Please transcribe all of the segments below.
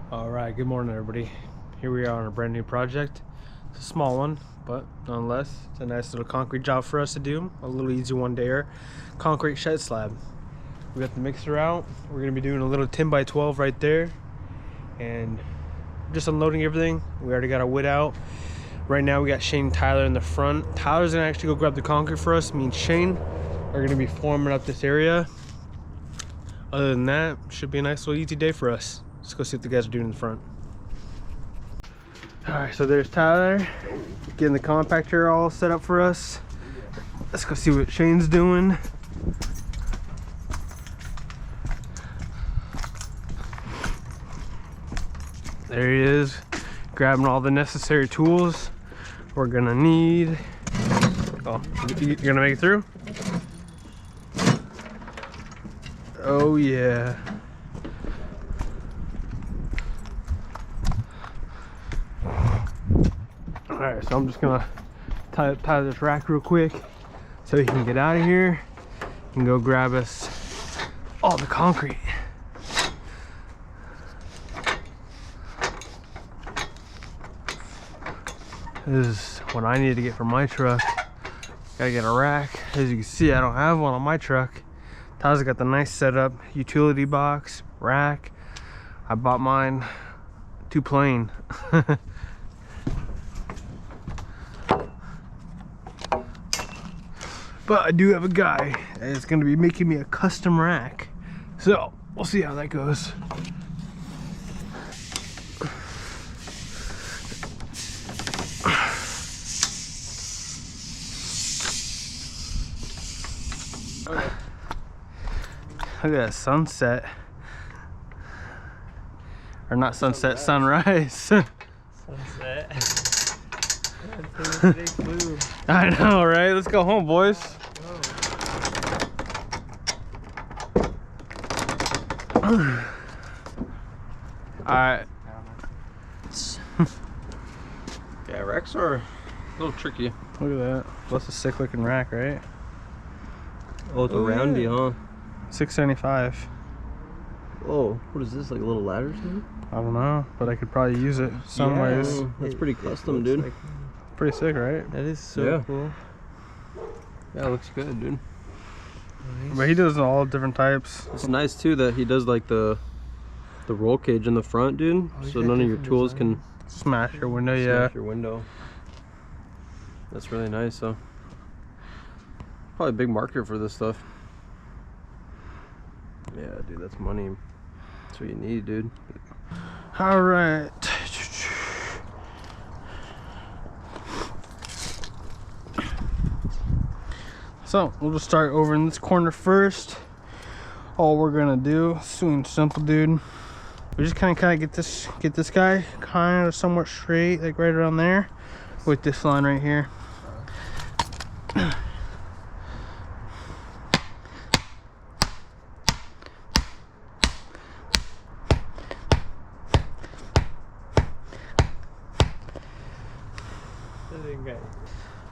All right, good morning everybody. Here we are on a brand new project. It's a small one, but nonetheless it's a nice little concrete job for us to do. A little easy one there. Concrete shed slab. We got the mixer out. We're gonna be doing a little 10 by 12 right there and just unloading everything. We already got our wood out. Right now we got Shane and Tyler in the front. Tyler's gonna actually go grab the concrete for us. Me and Shane are gonna be forming up this area. Other than that, should be a nice little easy day for us. Let's go see what the guys are doing in the front. All right, so there's Tyler getting the compactor all set up for us. Let's go see what Shane's doing. There he is, grabbing all the necessary tools we're gonna need. Oh, you're gonna make it through? Oh yeah. Alright, so I'm just gonna tie this rack real quick so he can get out of here and go grab us all the concrete. This is what I need to get for my truck. Gotta get a rack. As you can see, I don't have one on my truck. Tyler's got the nice setup, utility box, rack. I bought mine too plain. But I do have a guy that's gonna be making me a custom rack. So we'll see how that goes. Look at that sunset. Or not sunset, sunrise. Sunset. I know, right? Let's go home, boys. Alright. Yeah, racks are a little tricky. Look at that. That's a sick looking rack, right? Oh, it's a roundy, huh? $6.75. Oh, what is this? Like a little ladder thing? I don't know, but I could probably use it some ways. Oh, that's pretty custom, dude. Like pretty sick, right? That is so cool. Yeah, it looks good, dude. Nice. But he does all different types. It's nice too that he does like the roll cage in the front, dude. So none of your tools can smash your window. Smash your window. That's really nice. So probably a big market for this stuff. Yeah, dude, that's money. That's what you need, dude. All right. So we'll just start over in this corner first. All we're gonna do, soon simple, dude. We just kind of get this guy kind of somewhat straight, like right around there, with this line right here.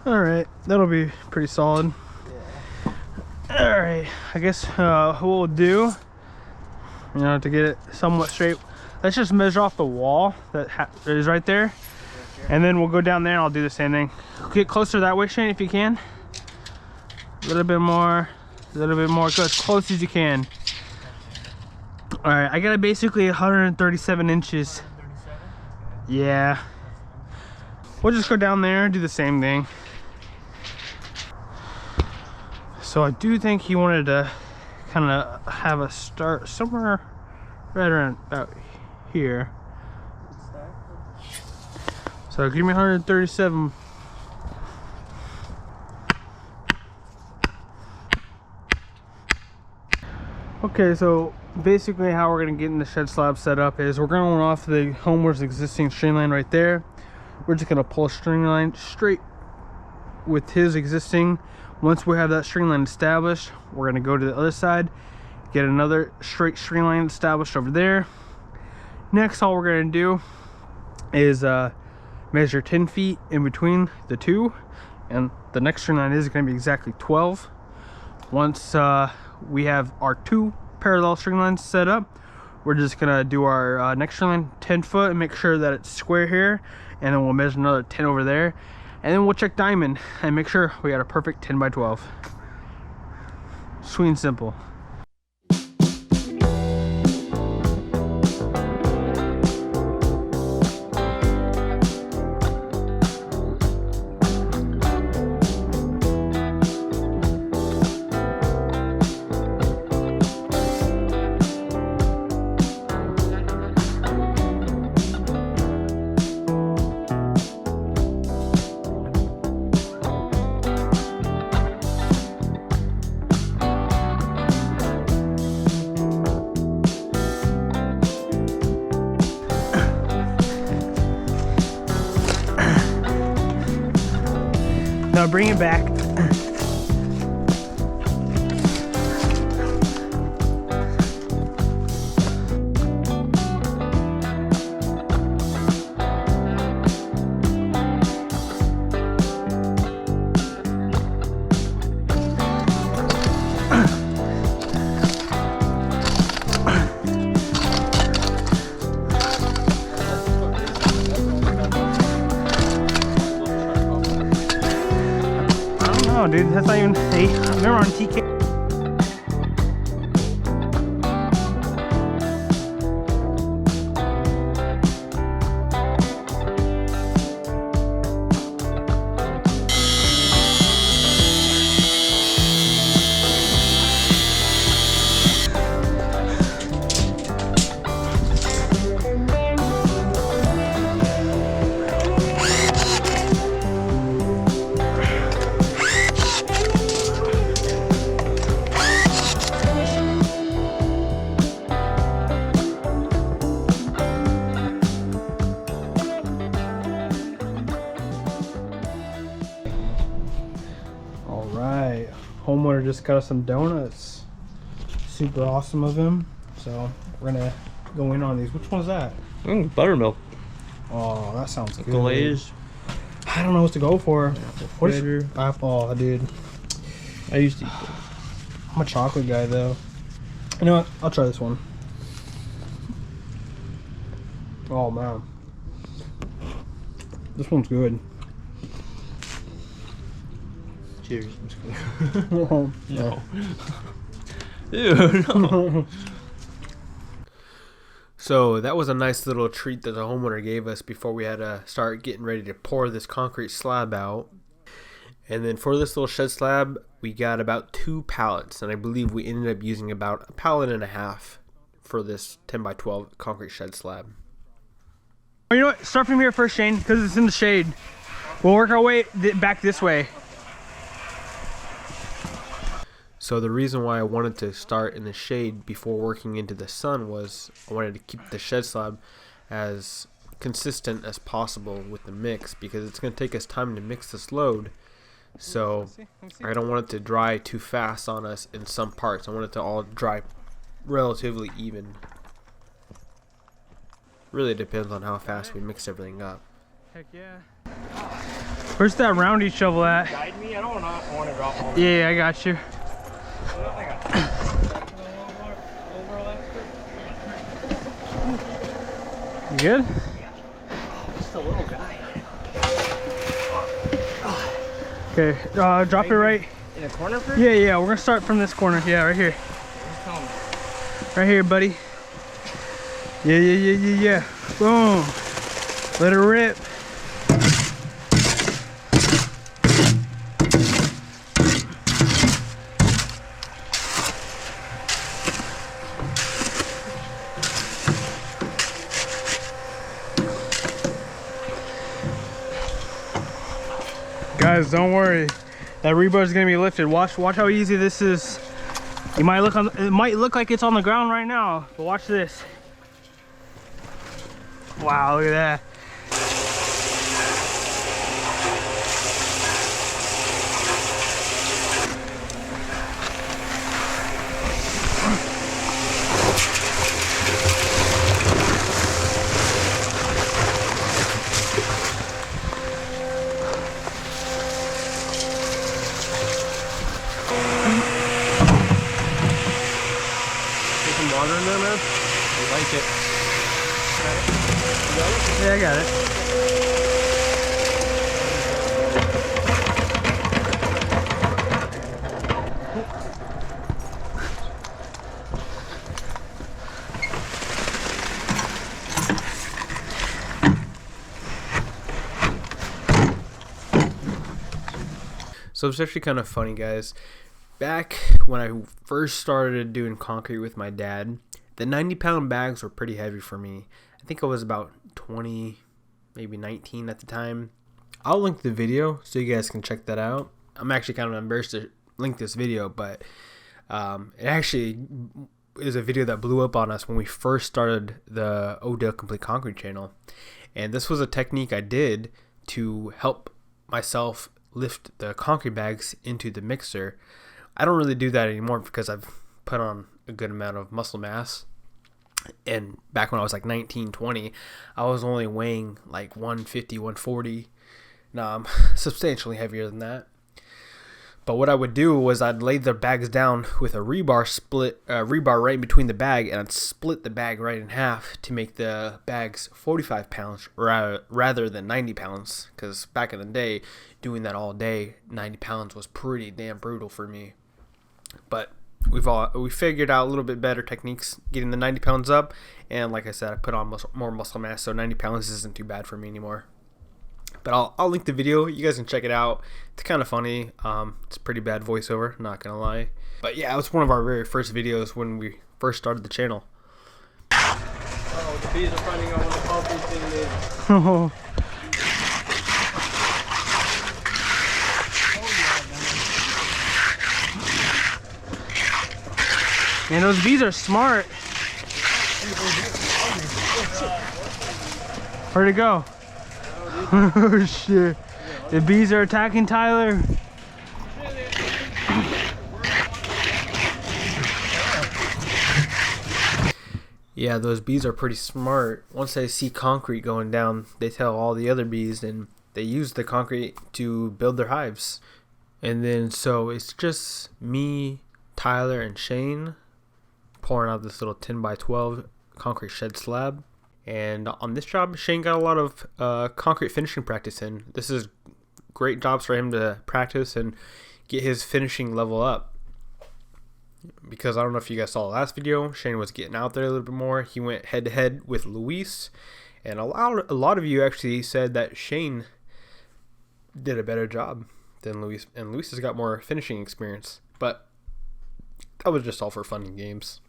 All right, that'll be pretty solid. Yeah. All right, I guess what we'll do, you know, to get it somewhat straight, let's just measure off the wall that is right there, and then we'll go down there and I'll do the same thing. Get closer that way, Shane, if you can. A little bit more, go as close as you can. All right, I got basically 137 inches. Yeah. We'll just go down there and do the same thing. So I do think he wanted to kind of have a start somewhere right around about here. So give me 137. Okay, so basically how we're gonna get in the shed slab set up is we're going off the homeowner's existing string line right there. We're just gonna pull a string line straight with his existing. Once we have that string line established, we're gonna go to the other side, get another straight string line established over there. Next, all we're gonna do is measure 10 feet in between the two, and the next string line is gonna be exactly 12. Once we have our two parallel string lines set up, we're just gonna do our next line 10 foot and make sure that it's square here, and then we'll measure another 10 over there, and then we'll check diamond and make sure we got a perfect 10 by 12. Sweet and simple. Now bring it back. Oh, dude, that's not even. Hey, I remember on TK. Alright, homeowner just got us some donuts. Super awesome of him. So we're gonna go in on these. Which one's that? Buttermilk. Oh, that sounds good. Glaze. I don't know what to go for. What is Fritter. apple, dude? I used to eat them. I'm a chocolate guy though. You know what? I'll try this one. Oh man. This one's good. Cheers. No. Ew, no. So that was a nice little treat that the homeowner gave us before we had to start getting ready to pour this concrete slab out. And then for this little shed slab, we got about 2 pallets, and I believe we ended up using about a pallet and a half for this 10 by 12 concrete shed slab. You know what? Start from here first, Shane, because it's in the shade. We'll work our way back this way. So the reason why I wanted to start in the shade before working into the sun was I wanted to keep the shed slab as consistent as possible with the mix, because it's going to take us time to mix this load. So I don't want it to dry too fast on us in some parts. I want it to all dry relatively even. Really depends on how fast we mix everything up. Heck yeah. Where's that roundy shovel at? Guide me. I don't want to drop all. Yeah, I got you. You good? Just a little guy. Okay, drop it right. In the corner first? Yeah, we're gonna start from this corner. Yeah, right here. Right here, buddy. Yeah. Boom. Let it rip. Guys, don't worry. That rebar is gonna be lifted. Watch how easy this is. It might look like it's on the ground right now, but watch this. Wow, look at that. Put some water in there, man. Yeah, I got it. So it's actually kind of funny, guys. Back when I first started doing concrete with my dad, the 90-pound bags were pretty heavy for me. I think I was about 20, maybe 19 at the time. I'll link the video so you guys can check that out. I'm actually kind of embarrassed to link this video, but it actually is a video that blew up on us when we first started the Odell Complete Concrete channel. And this was a technique I did to help myself lift the concrete bags into the mixer. I don't really do that anymore because I've put on a good amount of muscle mass. And back when I was like 19, 20, I was only weighing like 150, 140. Now I'm substantially heavier than that. But what I would do was I'd lay the bags down with a rebar right in between the bag, and I'd split the bag right in half to make the bags 45 pounds rather than 90 pounds. Because back in the day, doing that all day, 90 pounds was pretty damn brutal for me. But we figured out a little bit better techniques getting the 90 pounds up, and like I said, I put on more muscle mass, so 90 pounds isn't too bad for me anymore. But I'll link the video. You guys can check it out. It's kind of funny. It's a pretty bad voiceover, not gonna lie. But yeah, it was one of our very first videos when we first started the channel. Oh, the bees are finding out what the concrete thing is. Oh. Man, those bees are smart. Where'd it go? Oh shit. The bees are attacking Tyler. Yeah, those bees are pretty smart. Once they see concrete going down, they tell all the other bees, and they use the concrete to build their hives. And then so it's just me, Tyler, and Shane pouring out this little 10 by 12 concrete shed slab. And on this job, Shane got a lot of concrete finishing practice in. This is great jobs for him to practice and get his finishing level up. Because I don't know if you guys saw the last video, Shane was getting out there a little bit more. He went head to head with Luis, and a lot of you actually said that Shane did a better job than Luis, and Luis has got more finishing experience. But that was just all for fun and games.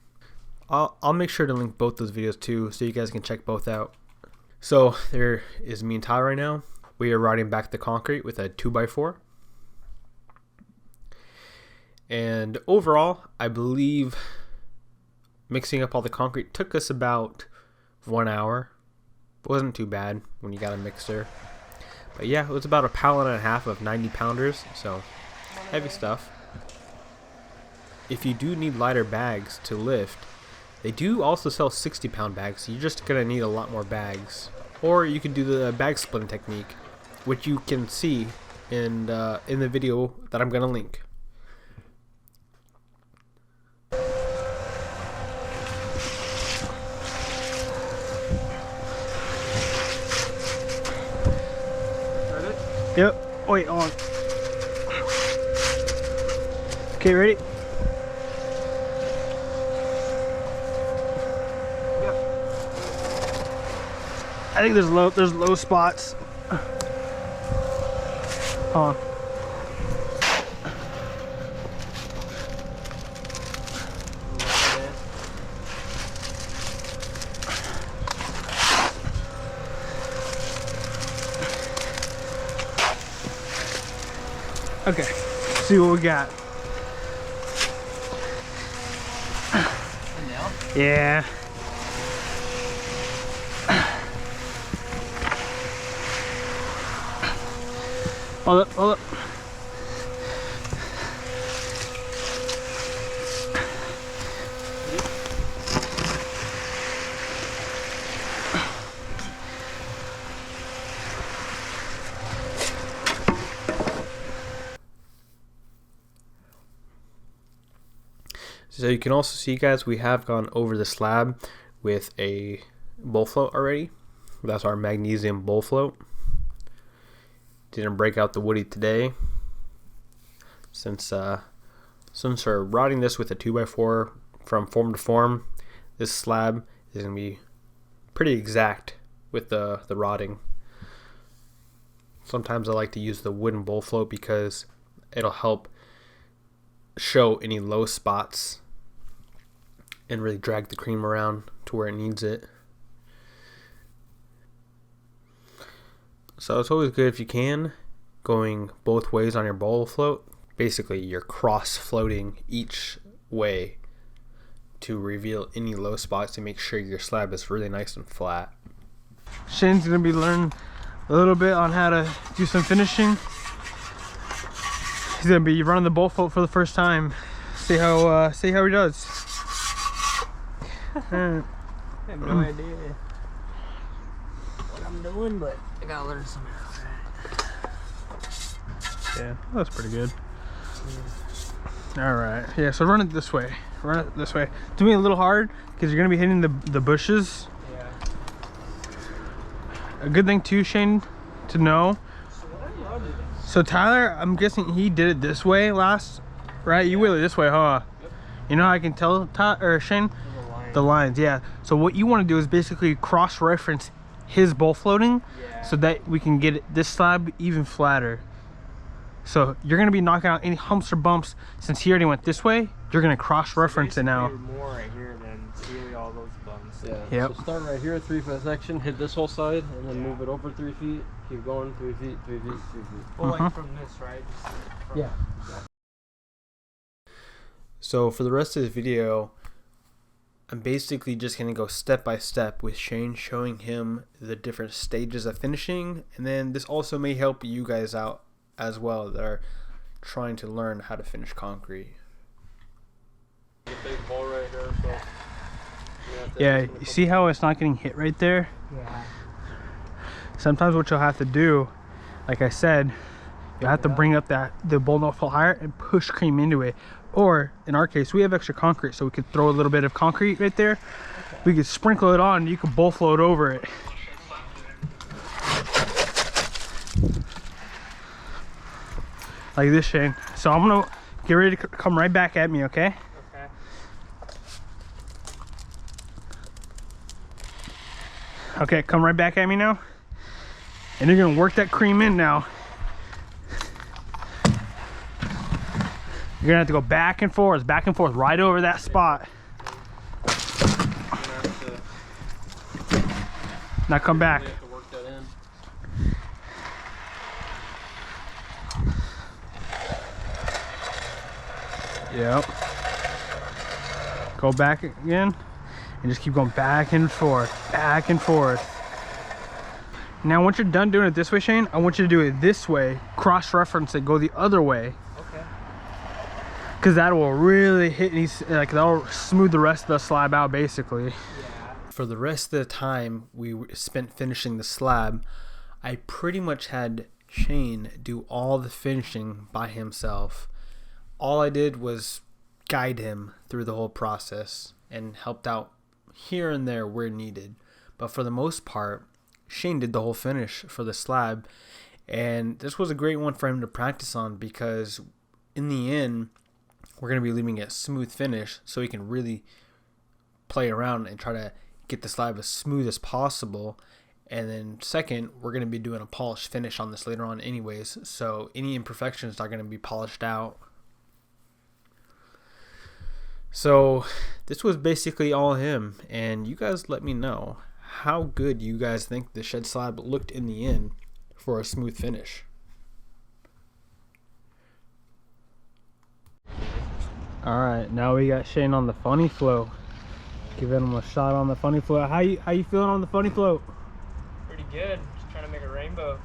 I'll make sure to link both those videos too, so you guys can check both out. So there is me and Tyler right now. We are riding back the concrete with a 2x4. And overall, I believe mixing up all the concrete took us about 1 hour. It wasn't too bad when you got a mixer. But yeah, it was about 1.5 pounds of 90 pounders, so heavy stuff. If you do need lighter bags to lift, they do also sell 60-pound bags, so you're just going to need a lot more bags. Or you can do the bag splitting technique, which you can see in the video that I'm going to link. Yep. Wait, on. Okay, ready? I think there's low spots. Hold on. Okay, let's see what we got. Yeah. Hold up, hold up. So you can also see, guys, we have gone over the slab with a bowl float already. That's our magnesium bowl float. Didn't break out the woody today since we're routing this with a 2x4 from form to form. This slab is gonna be pretty exact with the rotting. Sometimes I like to use the wooden bowl float because it'll help show any low spots and really drag the cream around to where it needs it. So it's always good if you can, going both ways on your bowl float. Basically, you're cross floating each way to reveal any low spots to make sure your slab is really nice and flat. Shane's gonna be learning a little bit on how to do some finishing. He's gonna be running the bowl float for the first time. See how he does. I have no idea what I'm doing, but I gotta learn some how. Yeah, that's pretty good. All right, yeah, so run it this way. Run it this way. It's gonna be a little hard because you're gonna be hitting the bushes. Yeah. A good thing too, Shane, to know. So Tyler, I'm guessing he did it this way last, right? You wheel it this way, huh? Yep. You know how I can tell, Shane? The lines, yeah. So what you want to do is basically cross-reference his bowl floating, so that we can get this slab even flatter. So you're gonna be knocking out any humps or bumps. Since he already went this way, you're gonna cross-reference it now. More right here than really all those bumps. Yeah. Yep. So start right here, 3-foot section, hit this whole side, and then move it over 3 feet. Keep going, 3 feet, 3 feet, 3 feet. Well, like from this, right? Yeah. So for the rest of the video, I'm basically just going to go step by step with Shane, showing him the different stages of finishing. And then this also may help you guys out as well that are trying to learn how to finish concrete. The big ball right here, so yeah, you see how it's not getting hit right there? Yeah. Sometimes what you'll have to do, like I said, you'll have to bring up the bowl no fault higher and push cream into it. Or in our case, we have extra concrete, so we could throw a little bit of concrete right there. Okay. We could sprinkle it on, and you could bowl float over it. Like this, Shane. So I'm gonna get ready to come right back at me, okay? Okay. Okay, come right back at me now. And you're gonna work that cream in now. You're gonna have to go back and forth right over that spot. Now come back. have to work that in. Yep. Go back again and just keep going back and forth, back and forth. Now once you're done doing it this way, Shane, I want you to do it this way, cross-reference it, go the other way. Okay. Because that will really hit, like that'll smooth the rest of the slab out basically. Yeah. For the rest of the time we spent finishing the slab, I pretty much had Shane do all the finishing by himself. All I did was guide him through the whole process and helped out here and there where needed. But for the most part, Shane did the whole finish for the slab. And this was a great one for him to practice on because in the end, we're going to be leaving it smooth finish so he can really play around and try to get the slab as smooth as possible. And then second, we're going to be doing a polished finish on this later on anyways. So any imperfections are going to be polished out. So this was basically all him, and you guys let me know how good you guys think the shed slab looked in the end for a smooth finish. All right, now we got Shane on the funny float. Giving him a shot on the funny float. How you feeling on the funny float? Pretty good. Just trying to make a rainbow.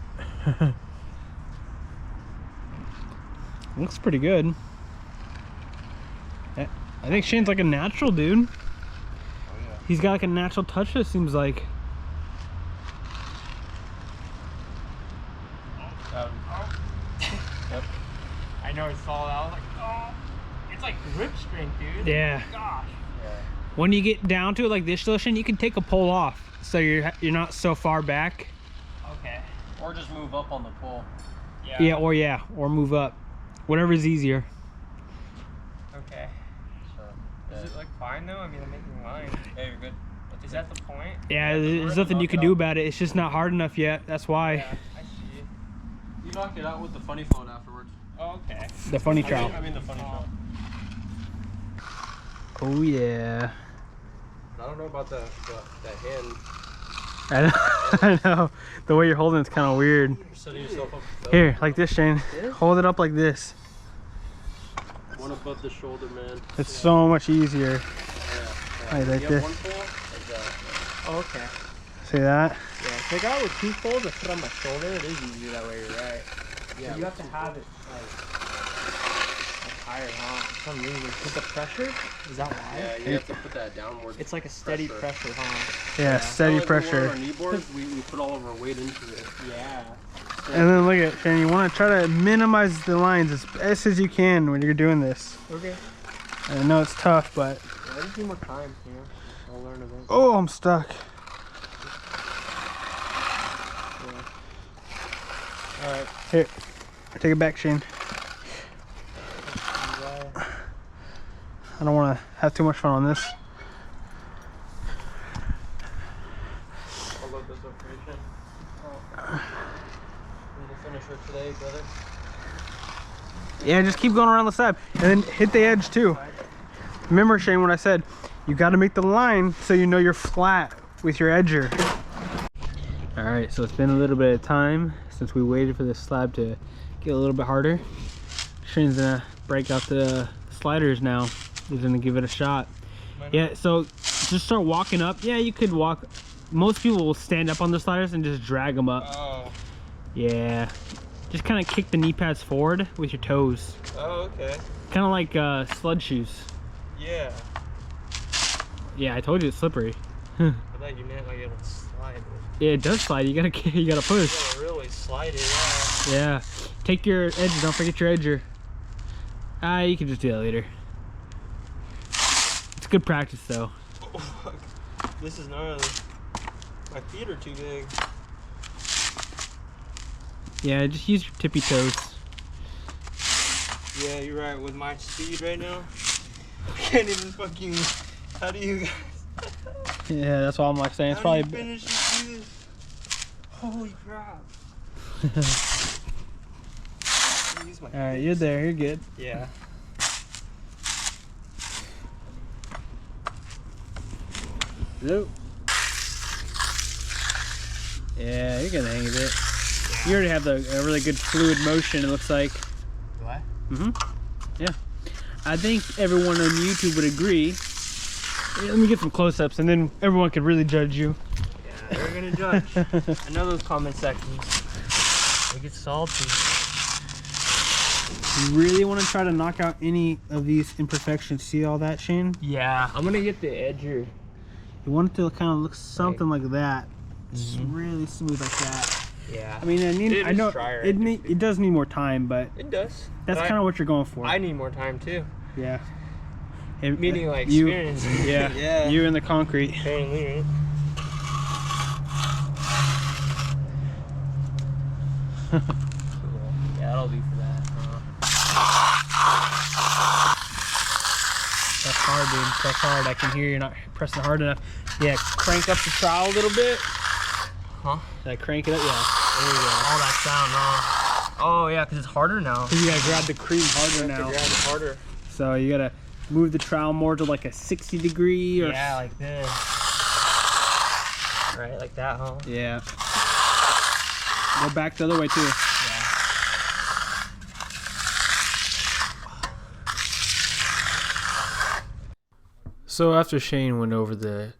Looks pretty good. I think Shane's like a natural dude. Oh, yeah. He's got like a natural touch, it seems like. Yep. I know it's all out. I was like, oh, it's like grip strength, dude. Yeah. Gosh. when you get down to it like this, Shane, you can take a pole off, so you're not so far back. Okay. Or just move up on the pole. Yeah, or move up, whatever's easier. Okay. So, Is it like fine though? I mean, I'm making lines. yeah, you're good. Is that the point? Yeah, there's nothing you can do about it. It's just not hard enough yet. That's why. Yeah, I see. You knocked it out with the funny phone afterwards. Oh, okay. The funny trowel. I mean the funny phone. Oh yeah. I don't know about the hand. I know. The way you're holding it's kind of weird. You're setting yourself up. Here, like this, Shane. Hold it up like this. One above the shoulder, man. It's so much easier. Yeah. Like You this. have one pole? Like that. Oh, okay. See that? Yeah, if I got it with 2 poles, I put on my shoulder. It is easier that way. You're right. Yeah. You have to have it like higher, huh? For some reason, because the pressure is that why? Yeah, you have to put that downward. It's like a steady pressure, huh? Yeah, steady Like when we're pressure. on our knee boards, we put all of our weight into it. Yeah. And then look at Shane. You want to try to minimize the lines as best as you can when you're doing this. Okay. I know it's tough, but Yeah, I just need more time, you know? I'll learn eventually. oh, I'm stuck. Alright. Here, take it back, Shane. I don't want to have too much fun on this. I'll load this up for you, Shane. Need to finish her today, brother. Yeah, just keep going around the slab and then hit the edge too. Remember, Shane, what I said, you got to make the line so you know you're flat with your edger. All right, so it's been a little bit of time since we waited for this slab to get a little bit harder. Shane's gonna break out the sliders now. He's gonna give it a shot. Yeah, so just start walking up. Yeah, you could walk. Most people will stand up on the sliders and just drag them up. Oh. Yeah, just kind of kick the knee pads forward with your toes. Oh, okay. Kind of like sled shoes. Yeah. Yeah, I told you it's slippery. I thought you meant like it'll slide. Yeah, it does slide. You gotta push. You gotta really slide it, yeah. Yeah. Take your edger. Don't forget your edger. You can just do that later. It's good practice though. Oh, fuck. This is gnarly. My feet are too big. Yeah, just use your tippy toes. Yeah, you're right. With my speed right now, I can't even fucking. How do you guys? Yeah, that's all I'm like saying. It's How do probably. you finish this? Holy crap! Use my All right, feet. you're there. You're good. Yeah. Nope. Yeah, you're gonna hang of it. You already have a really good fluid motion. It looks like. Do I? Yeah. I think everyone on YouTube would agree. Yeah, let me get some close-ups, and then everyone could really judge you. Yeah, they're gonna judge. I know those comment sections. They get salty. You really want to try to knock out any of these imperfections. See all that, Shane? Yeah, I'm gonna get the edger. You want it to kind of look something like that. Just really smooth like that. Yeah. I mean, I know it does need more time, but It does. that's But kind of what you're going for. I need more time too. Yeah. Meaning like you, experience. Yeah. Yeah. You in the concrete. Apparently, right? Yeah, that'll be for that. That's hard, dude. That's hard. I can hear you're not pressing hard enough. Yeah, crank up the trowel a little bit. Huh? Like crank it up, yeah. There you go. All that sound, huh? Oh yeah, because it's harder now. You gotta grab the cream harder now. Grab it harder. So you gotta move the trowel more to like a 60 degree or Yeah, like this. Right, like that, huh? yeah. Go back the other way too. So after Shane went over the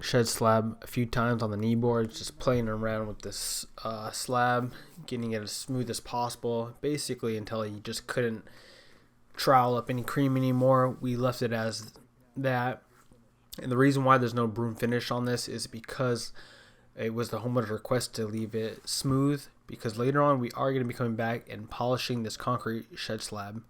shed slab a few times on the knee boards, just playing around with this slab, getting it as smooth as possible, basically until he just couldn't trowel up any cream anymore, we left it as that. And the reason why there's no broom finish on this is because it was the homeowner's request to leave it smooth, because later on we are going to be coming back and polishing this concrete shed slab.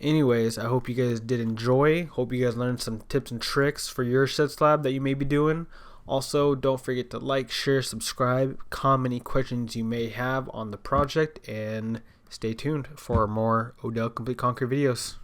Anyways, I hope you guys did enjoy. Hope you guys learned some tips and tricks for your shed slab that you may be doing. Also, don't forget to like, share, subscribe, comment any questions you may have on the project, and stay tuned for more Odell Complete Concrete videos.